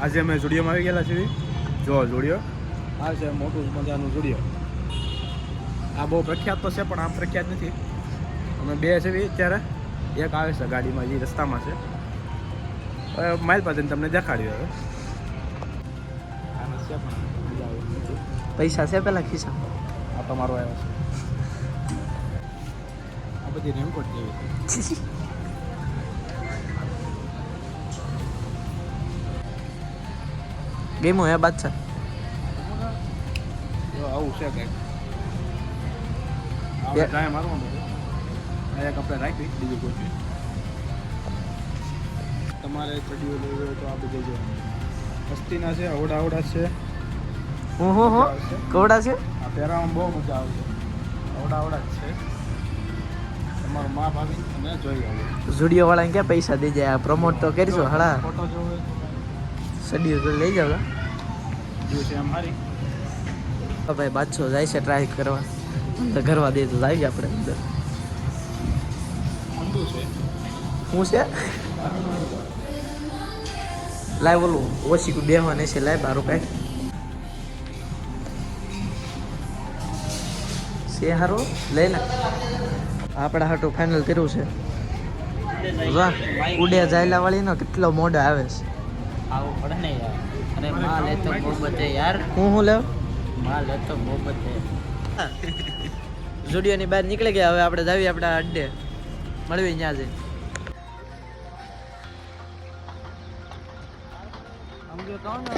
આજે અમે ઝુડિયોમાં આવી ગયેલા છીએ. જો ઝુડિયો આ છે મોટું મજાનું ઝુડિયો. આ બહુ પ્રખ્યાત તો છે પણ આમ પ્રખ્યાત નથી. અમે બે છે અત્યારે. એક આવે છે ગાડીમાં, જે રસ્તામાં છે. હવે માઇલ પાસે તમને દેખાડ્યું. હવે આમાં છે પણ મજા આવે. પૈસા છે પેલા ખિસ્સા? આ તમારો આવ્યો છે. આ બધી રેનકોટ જેવી છે. ગેમો હે બાદશાહ. જો આવું છે કંઈક. આપણે ટ્રાય મારવાનું છે. એક આપણે રાખી બીજું ગોઠવી. તમારે ચડીઓ લેવી હોય તો આ બધી જો વસ્તીના છે, અવડા છે. ઓહો હો, કવડા છે. આ પહેરાવામાં બહુ મજા આવશે. અવડા જ છે. તમારું માપ આવી અને જોઈ આવ્યું. ઝુડિયો વાળાને ક્યાં પૈસા દઈ જાય? આ પ્રમોટ તો કરીશું. હળા ફોટો જોવો સડીઓ તો લઈ જાવ. જો છે એમ હારી. ભાઈ બાદશો જાય છે ટ્રાય કરવા. તો કરવા દે તો જાય આપણે અંદર. ઠંડુ છે. શું છે? લાય બોલું ઓછી કુ બેહવાને છે. લાય બારું કાંઈ છે હારું લઈ લે. આપણા હાટું ફાઇનલ કર્યું છે. વાહ, ઉડે જાયલા વાળીનો કેટલો મોડો આવે છે. આવું પડે ને યાર. અરે માં લેતો મોહબ્બત હે યાર. હું લેવ માં લેતો મોહબ્બત હે. ઝુડિયોની બહાર નીકળી ગયા. હવે આપણે જાવી આપણા અડ્ડે. મળવી ત્યાં જઈ. સમજો કહો ને